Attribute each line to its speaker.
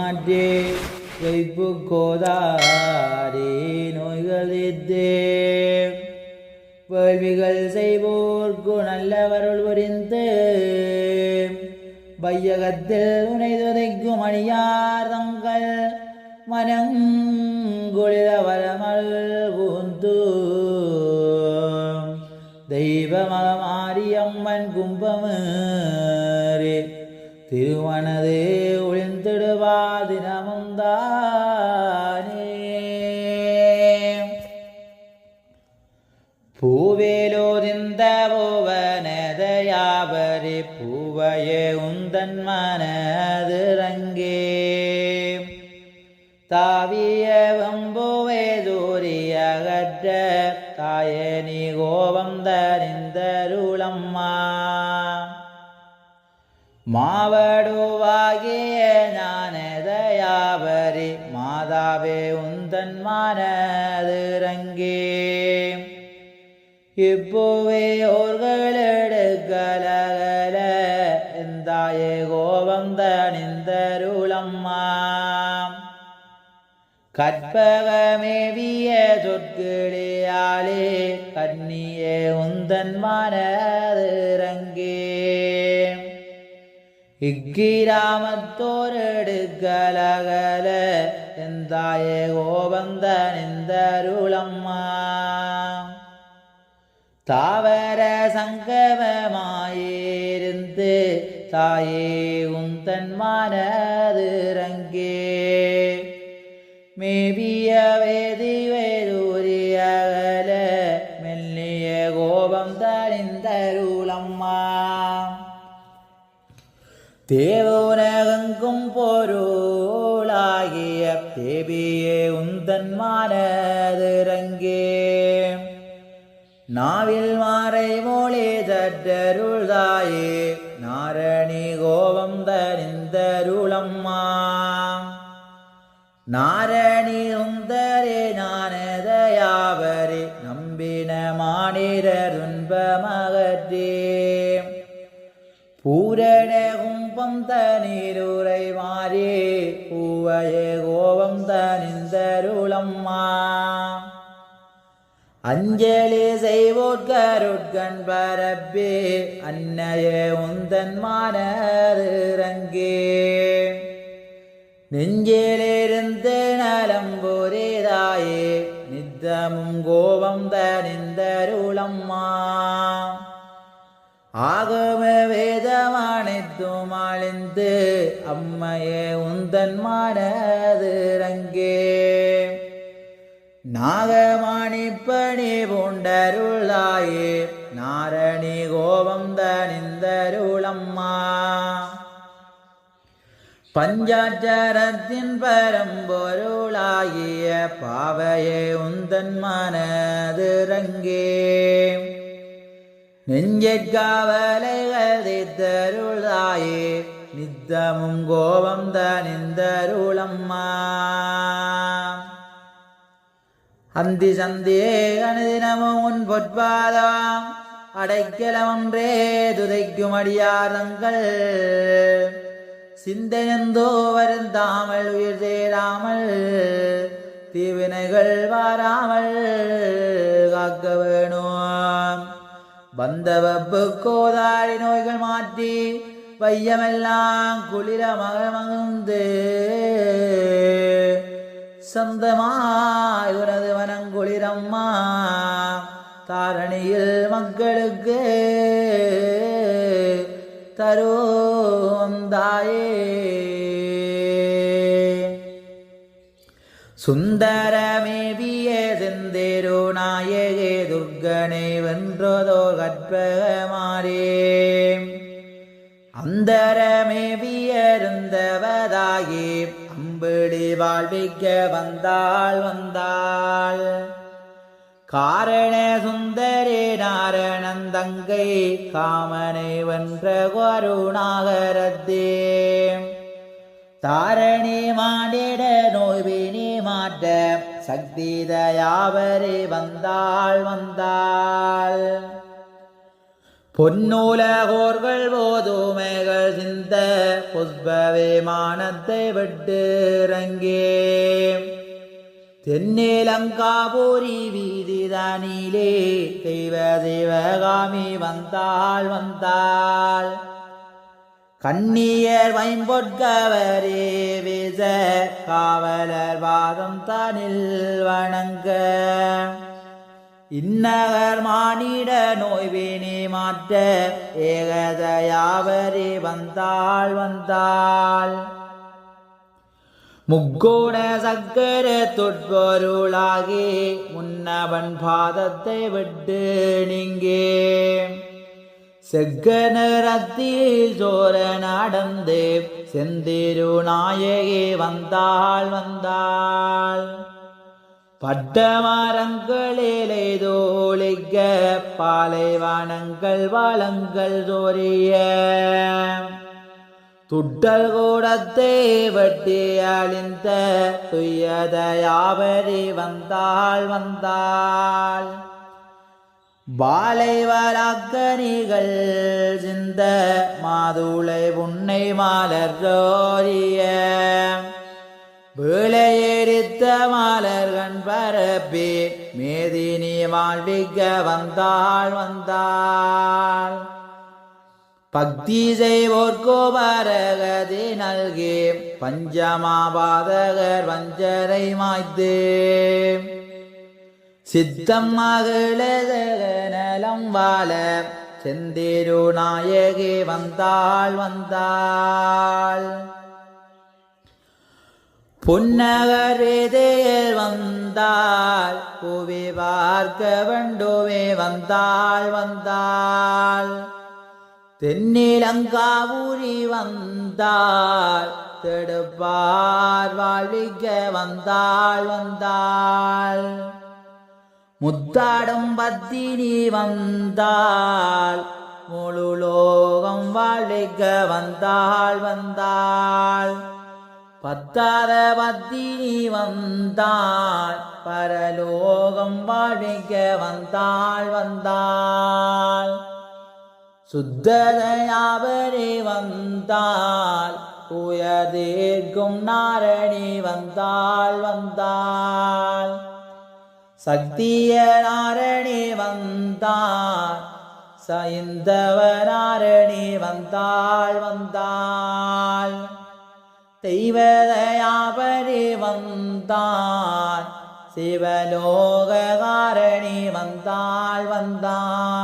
Speaker 1: மாற்றே வைப்பு கோதாரே நோய்களித்தே வேள்விகள் செய்வோர்க்கு நல்லவருள் புரிந்து வையகத்தில் உனைதுதைக்கும் அணியார் தங்கள் மனங்குளிர வரமல் கூந்து தெய்வமகமாரியம்மன் கும்பமேறி திருவனது ஒளிந்திடுவா தினமுந்தானே பூவேலோதிந்த புவனதயாபரி பூவையே உந்தன் மனதிறங்கே தாவிய வம்புவே தூரியகற்ற தாயனி கோபம் தரிந்தருளம்மா மாவடுவாகிய ஞானதயாபரி மாதாவே உந்தன் மனதிறங்கே இப்போவே ஓர்களெடுக்கலகல எந்தாயே கோபம் தனிந்தருளம்மா கற்பகமேவிய சொற்களியாலே கண்ணியே உந்தன் மனதிறங்கே இக்கிராமத்தோரெடுக்கலகல எந்தாயே கோபம் தனிந்தருளம்மா தாவர சங்கமமாயிருந்து தாயே உந்தன் மனதிறங்கே மேவிய வேதி வேதூரியகல மெல்லிய கோபம் தரிந்தருளம்மா தேவுலகெங்கும் பொருளாகிய தேவியே உந்தன் மனதிறங்கே நாவில் மாறை மொழி தட்டருள்தாயே நாரணி கோபம் தரிந்தருளம்மா நாரணி உந்தரே ஞானதயாவரே நம்பின மானிட துன்பமகற்றே பூரண கும்பம் தனிலுரை மாறே பூவையே கோபம் தனிந்தருளம்மா அஞ்சலி செய்வோட்கருட்கண் பரப்பே அன்னையே உந்தன் மனதிறங்கே நெஞ்சிலிருந்து நலம்புரிதாயே நித்தமும் கோபம் தனிந்தருளம்மா ஆகம வேதமனைத்தும் அழிந்து அம்மையே உந்தன் மனதிறங்கே நாகமணிப்பணி பூண்டருளாயே நாரணி கோபம் தனிந்தருளம்மா பஞ்சாட்சரத்தின் பரம்பொருளாகிய பாவையே உந்தன் மனதிறங்கே நெஞ்சற்காவலைகள் தருளாயே நித்தமும் கோபம் தனிந்தருளம்மா அந்தி சந்தியே அனுதினமும் உன் பொற்பாதாம் அடைக்கலமன்றே துதைக்கும் அடியாரங்கள் சிந்தையந்தோ வருந்தாமல் உயிர் சேராமல் தீவினைகள் வாராமல் காக்க வேணும் வந்தவப்பு கோதாரி நோய்கள் மாற்றி வையமெல்லாம் குளிர மகமகுந்து சொந்தமாய் உனது மனங்குளிரம்மா தாரணியில் மக்களுக்கு தருந்தாயே சுந்தரமேவிய செந்தேரோ நாயகே துர்கனை வென்றதோ கற்பகமாரே அந்தரமேவியருந்தவதாகி அம்பிடி வாழ்விக்க வந்தாள் காரண சுந்தரே நாரணந்தங்கை காமனை வென்ற கருணாகரத்தே தாரணி மாண்டிட நோய்வினி மாற்ற சக்தி தயாவரே வந்தாள் பொன்னூலகோர்கள் போதுமைகள் சிந்த புஷ்ப விமானத்தை விட்டு இறங்கே தென்னிலங்காபுரி வீதிதானிலே தெய்வ சிவகாமி வந்தாள் வந்தாள் கண்ணியர் வைம்பொற்கவரே வீச காவலர் வாதம் தனில் வணங்க இந்நகர் மானிட நோய்வினை மாற்ற ஏகதயாவரே வந்தாள் வந்தாள் முக்கோண சக்கர தொட்பொருளாகி முன்னவன் பாதத்தை விட்டு நீங்கே செக்க நிறத்தில் சோர நடந்து செந்திருநாயகி வந்தாள் வந்தாள் பட்டமரங்களிலே தோளிக்க பாலைவனங்கள் வளங்கள் சோரிய துட்டல் கூடத்தை வெட்டி அழிந்த துயதயாவரி வந்தாள் வந்தாள் பாலைவராக்கனிகள் சிந்த மாதுளை உன்னை மலர் ஜோரிய வேளையெரித்த மலர்கண் பரப்பி மேதினி வாழ்விக்க வந்தாள் வந்தாள் பக்தி செய்வோர்க்கோ பரகதி நல்கி பஞ்சமாபாதகர் வஞ்சரை மாய்த்து சித்தம் மகளநலம் வாழ செந்திருநாயகி வந்தாள் வந்தாள் புன்னகரேதையில் வந்தாள் புவி பார்க்க வேண்டுமே வந்தாள் வந்தாள் தென்னிலங்காபுரி வந்தாள் தெடுப்பார் வாழ்விக்க வந்தாள் வந்தாள் முத்தாடும் பத்தினி வந்தாள் முழு லோகம் வாழ்விக்க வந்தாள் வந்தாள் பத்தாத பத்தினி வந்தாள் பரலோகம் வாழ்விக்க வந்தாள் வந்தாள் சுத்ததயாவரே வந்தாள் உயர்தீர்க்கும் நாரணி வந்தாள் வந்தாள் சக்திய நாரணி வந்தாள் சைந்தவ நாரணி வந்தாள் வந்தாள் தெய்வதயாபரி வந்தாள் சிவலோககாரணி வந்தாள் வந்தாள்